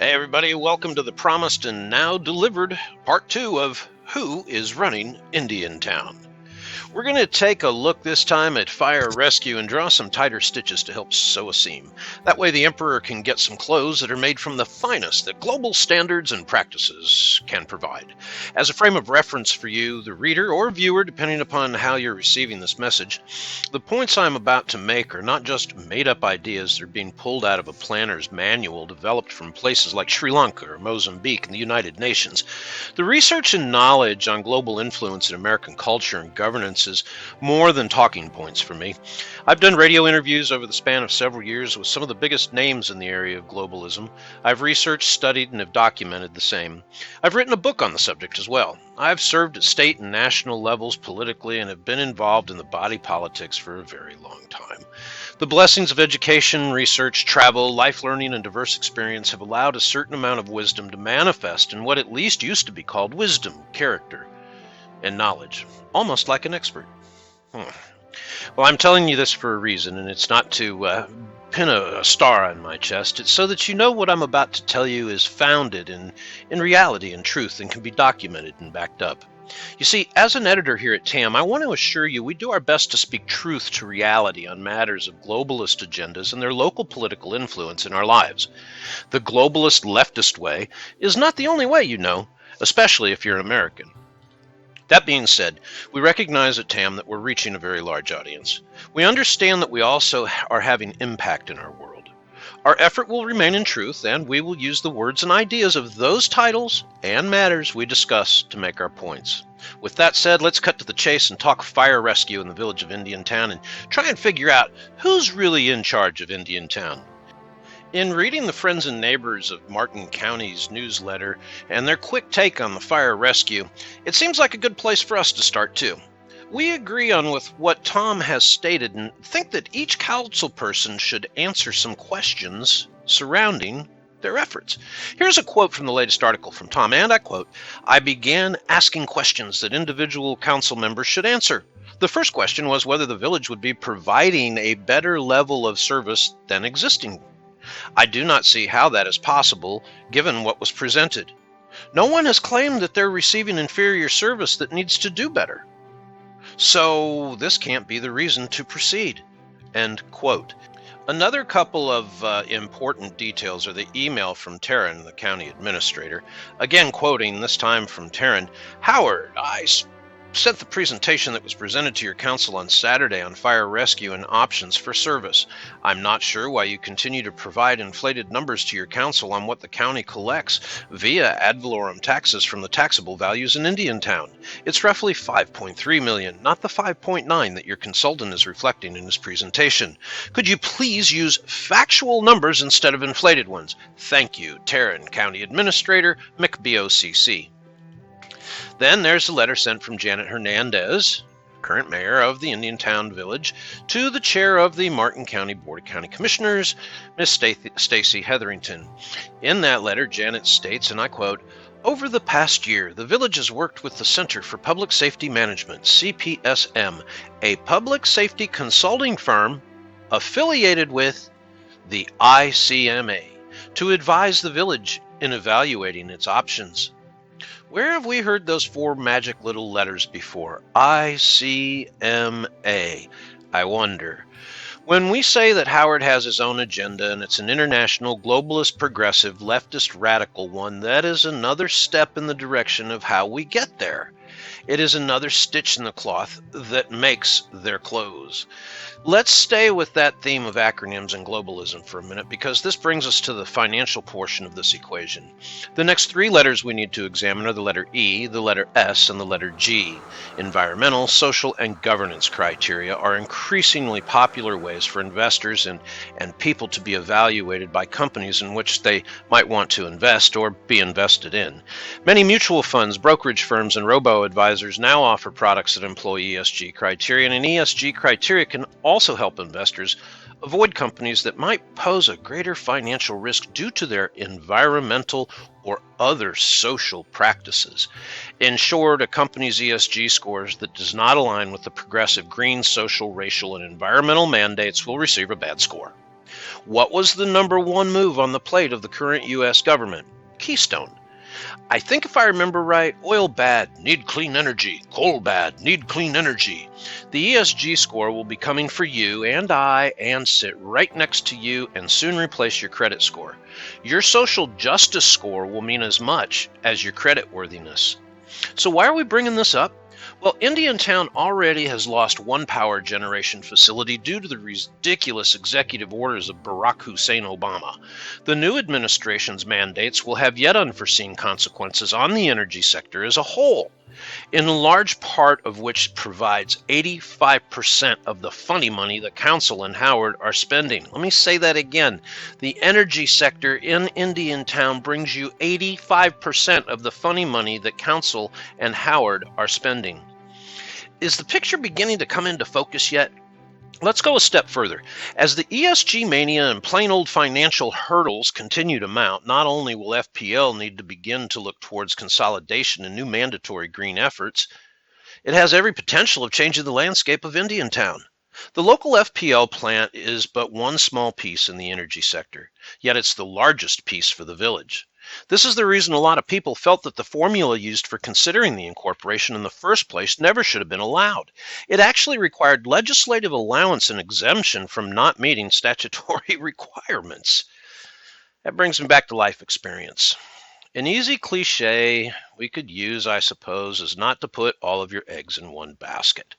Hey, everybody, welcome to the Promised and Now Delivered Part 2 of Who is Running Indiantown. We're going to take a look this time at fire rescue and draw some tighter stitches to help sew a seam. That way the Emperor can get some clothes that are made from the finest that global standards and practices can provide. As a frame of reference for you, the reader or viewer, depending upon how you're receiving this message, the points I'm about to make are not just made-up ideas. They're being pulled out of a planner's manual developed from places like Sri Lanka or Mozambique and the United Nations. The research and knowledge on global influence in American culture and governance is more than talking points for me. I've done radio interviews over the span of several years with some of the biggest names in the area of globalism. I've researched, studied, and have documented the same. I've written a book on the subject as well. I've served at state and national levels politically and have been involved in the body politics for a very long time. The blessings of education, research, travel, life learning, and diverse experience have allowed a certain amount of wisdom to manifest in what at least used to be called wisdom, character, and knowledge, almost like an expert. Well, I'm telling you this for a reason, and it's not to pin a star on my chest. It's so that you know what I'm about to tell you is founded in reality and truth and can be documented and backed up. You see, as an editor here at TAM, I want to assure you we do our best to speak truth to reality on matters of globalist agendas and their local political influence in our lives. The globalist leftist way is not the only way, you know, especially if you're an American. That being said, we recognize at TAM that we're reaching a very large audience. We understand that we also are having impact in our world. Our effort will remain in truth, and we will use the words and ideas of those titles and matters we discuss to make our points. With that said, let's cut to the chase and talk fire rescue in the village of Indiantown and try and figure out who's really in charge of Indiantown. In reading the Friends and Neighbors of Martin County's newsletter and their quick take on the fire rescue, it seems like a good place for us to start too. We agree on with what Tom has stated and think that each council person should answer some questions surrounding their efforts. Here's a quote from the latest article from Tom, and I quote, "I began asking questions that individual council members should answer. The first question was whether the village would be providing a better level of service than existing. I do not see how that is possible, given what was presented. No one has claimed that they're receiving inferior service that needs to do better. So this can't be the reason to proceed." End quote. Another couple of important details are the email from Taryn, the county administrator. Again quoting, this time from Taryn, "Howard, I sent the presentation that was presented to your council on Saturday on fire rescue and options for service. I'm not sure why you continue to provide inflated numbers to your council on what the county collects via ad valorem taxes from the taxable values in Indiantown. It's roughly $5.3 million, not the $5.9 that your consultant is reflecting in his presentation. Could you please use factual numbers instead of inflated ones? Thank you, Taryn, County Administrator, McBOCC." Then there's a letter sent from Janet Hernandez, current mayor of the Indiantown Village, to the chair of the Martin County Board of County Commissioners, Miss Stacy Hetherington. In that letter, Janet states, and I quote, "Over the past year, the village has worked with the Center for Public Safety Management, CPSM, a public safety consulting firm affiliated with the ICMA, to advise the village in evaluating its options." Where have we heard those four magic little letters before? ICMA. I wonder. When we say that Howard has his own agenda and it's an international, globalist, progressive, leftist, radical one, that is another step in the direction of how we get there. It is another stitch in the cloth that makes their clothes. Let's stay with that theme of acronyms and globalism for a minute, because this brings us to the financial portion of this equation. The next three letters we need to examine are the letter E, the letter S, and the letter G. Environmental, social, and governance criteria are increasingly popular ways for investors and people to be evaluated by companies in which they might want to invest or be invested in. Many mutual funds, brokerage firms, and robo-advisors now offer products that employ ESG criteria, and ESG criteria can also help investors avoid companies that might pose a greater financial risk due to their environmental or other social practices. In short, a company's ESG scores that does not align with the progressive green, social, racial, and environmental mandates will receive a bad score. What was the number one move on the plate of the current U.S. government? Keystone. I think if I remember right, oil bad, need clean energy. Coal bad, need clean energy. The ESG score will be coming for you and I and sit right next to you and soon replace your credit score. Your social justice score will mean as much as your credit worthiness. So why are we bringing this up? Well, Indiantown already has lost one power generation facility due to the ridiculous executive orders of Barack Hussein Obama. The new administration's mandates will have yet unforeseen consequences on the energy sector as a whole, in large part of which provides 85% of the funny money that Council and Howard are spending. Let me say that again. The energy sector in Indiantown brings you 85% of the funny money that Council and Howard are spending. Is the picture beginning to come into focus yet? Let's go a step further. As the ESG mania and plain old financial hurdles continue to mount, not only will FPL need to begin to look towards consolidation and new mandatory green efforts, it has every potential of changing the landscape of Indiantown. The local FPL plant is but one small piece in the energy sector, yet it's the largest piece for the village. This is the reason a lot of people felt that the formula used for considering the incorporation in the first place never should have been allowed. It actually required legislative allowance and exemption from not meeting statutory requirements. That brings me back to life experience. An easy cliche we could use, I suppose, is not to put all of your eggs in one basket.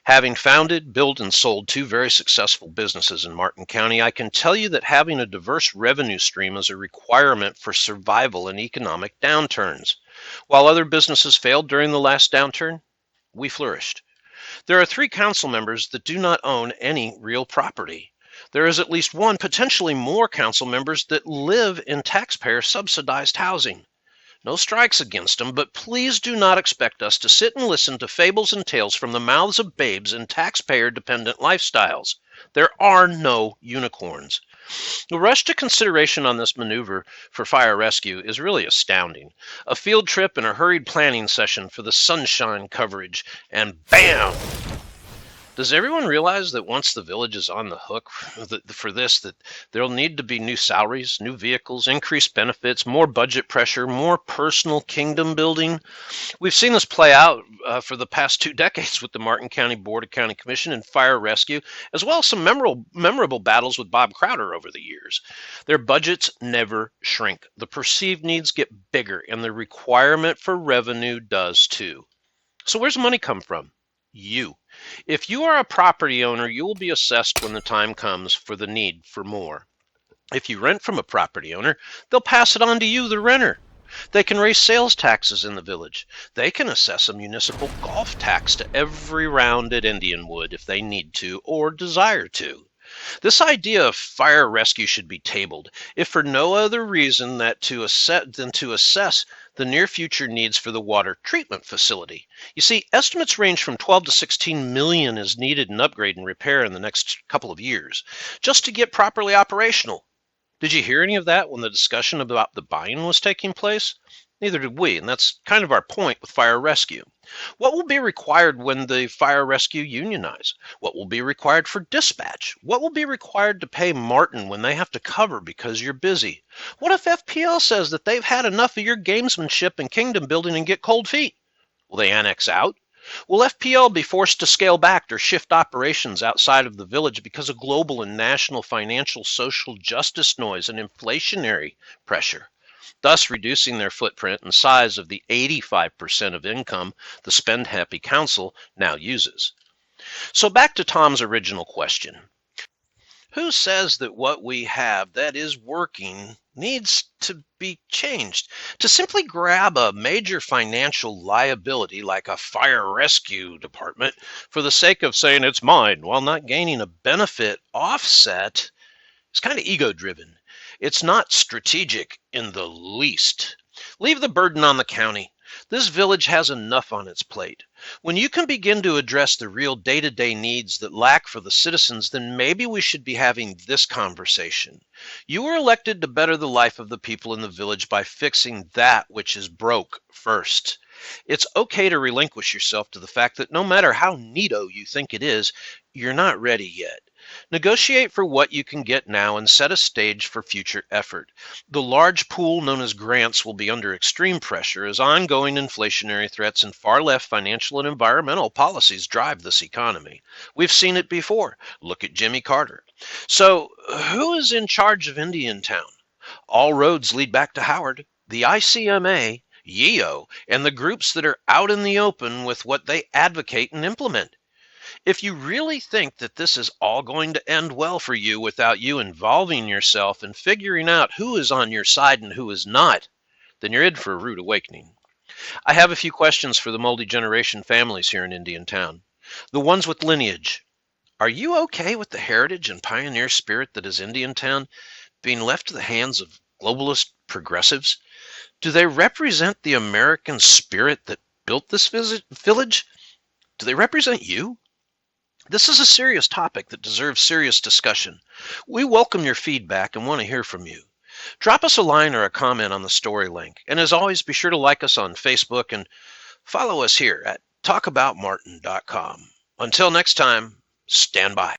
Having founded, built, and sold two very successful businesses in Martin County, I can tell you that having a diverse revenue stream is a requirement for survival in economic downturns. While other businesses failed during the last downturn, we flourished. There are 3 council members that do not own any real property. There is at least one, potentially more council members that live in taxpayer-subsidized housing. No strikes against them, but please do not expect us to sit and listen to fables and tales from the mouths of babes in taxpayer-dependent lifestyles. There are no unicorns. The rush to consideration on this maneuver for fire rescue is really astounding. A field trip and a hurried planning session for the sunshine coverage, and bam! Does everyone realize that once the village is on the hook for this, that there'll need to be new salaries, new vehicles, increased benefits, more budget pressure, more personal kingdom building? We've seen this play out for the past 2 decades with the Martin County Board of County Commission and fire rescue, as well as some memorable battles with Bob Crowder over the years. Their budgets never shrink. The perceived needs get bigger, and the requirement for revenue does too. So where's the money come from? You. If you are a property owner, you will be assessed when the time comes for the need for more. If you rent from a property owner, they'll pass it on to you, the renter. They can raise sales taxes in the village. They can assess a municipal golf tax to every round at Indianwood if they need to or desire to. This idea of fire rescue should be tabled, if for no other reason than to assess the near future needs for the water treatment facility. You see, estimates range from 12 to 16 million is needed in upgrade and repair in the next couple of years, just to get properly operational. Did you hear any of that when the discussion about the buy-in was taking place? Neither did we, and that's kind of our point with fire rescue. What will be required when the fire rescue unionize? What will be required for dispatch? What will be required to pay Martin when they have to cover because you're busy? What if FPL says that they've had enough of your gamesmanship and kingdom building and get cold feet? Will they annex out? Will FPL be forced to scale back or shift operations outside of the village because of global and national financial social justice noise and inflationary pressure, thus reducing their footprint and size of the 85% of income the spend-happy council now uses? So back to Tom's original question. Who says that what we have that is working needs to be changed? To simply grab a major financial liability like a fire rescue department for the sake of saying it's mine while not gaining a benefit offset is kind of ego-driven. It's not strategic in the least. Leave the burden on the county. This village has enough on its plate. When you can begin to address the real day-to-day needs that lack for the citizens, then maybe we should be having this conversation. You were elected to better the life of the people in the village by fixing that which is broke first. It's okay to relinquish yourself to the fact that no matter how neato you think it is, you're not ready yet. Negotiate for what you can get now and set a stage for future effort. The large pool known as grants will be under extreme pressure as ongoing inflationary threats and far left financial and environmental policies drive this economy. We've seen it before. Look at Jimmy Carter. So, who is in charge of Indiantown? All roads lead back to Howard. The ICMA, YEO, and the groups that are out in the open with what they advocate and implement. If you really think that this is all going to end well for you without you involving yourself and figuring out who is on your side and who is not, then you're in for a rude awakening. I have a few questions for the multi-generation families here in Indiantown. The ones with lineage. Are you okay with the heritage and pioneer spirit that is Indiantown being left to the hands of globalist progressives? Do they represent the American spirit that built this village? Do they represent you? This is a serious topic that deserves serious discussion. We welcome your feedback and want to hear from you. Drop us a line or a comment on the story link. And as always, be sure to like us on Facebook and follow us here at talkaboutmartin.com. Until next time, stand by.